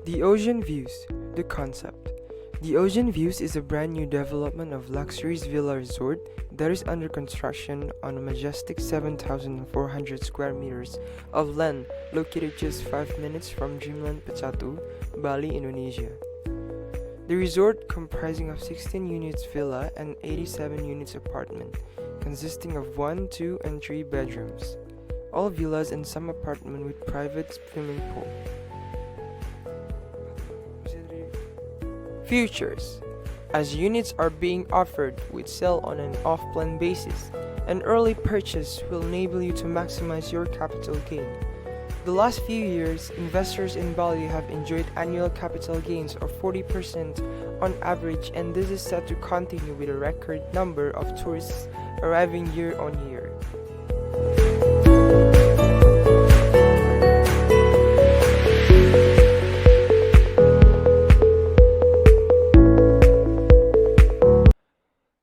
The Ocean Views, the concept. The Ocean Views is a brand new development of luxurious villa resort that is under construction on a majestic 7,400 square meters of land located just 5 minutes from Dreamland Pecatu, Bali, Indonesia. The resort, comprising of 16 units villa and 87 units apartment, consisting of 1, 2, and 3 bedrooms. All villas and some apartment with private swimming pool. Futures. As units are being offered with sale on an off-plan basis, an early purchase will enable you to maximize your capital gain. The last few years, investors in Bali have enjoyed annual capital gains of 40% on average, and this is set to continue with a record number of tourists arriving year on year.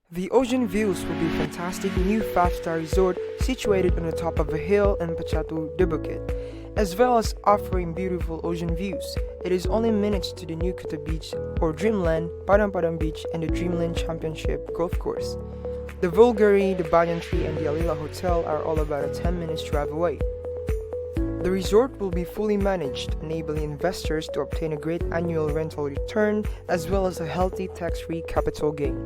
The Ocean Views will be a fantastic new 5-star resort situated on the top of a hill in Pecatu, de Bukit, as well as offering beautiful ocean views. It is only minutes to the new Kuta Beach or Dreamland, Padang Padang Beach, and the Dreamland Championship Golf Course. The Vulgari, the Banyan Tree, and the Alila Hotel are all about a 10 minutes drive away. The resort will be fully managed, enabling investors to obtain a great annual rental return as well as a healthy tax-free capital gain.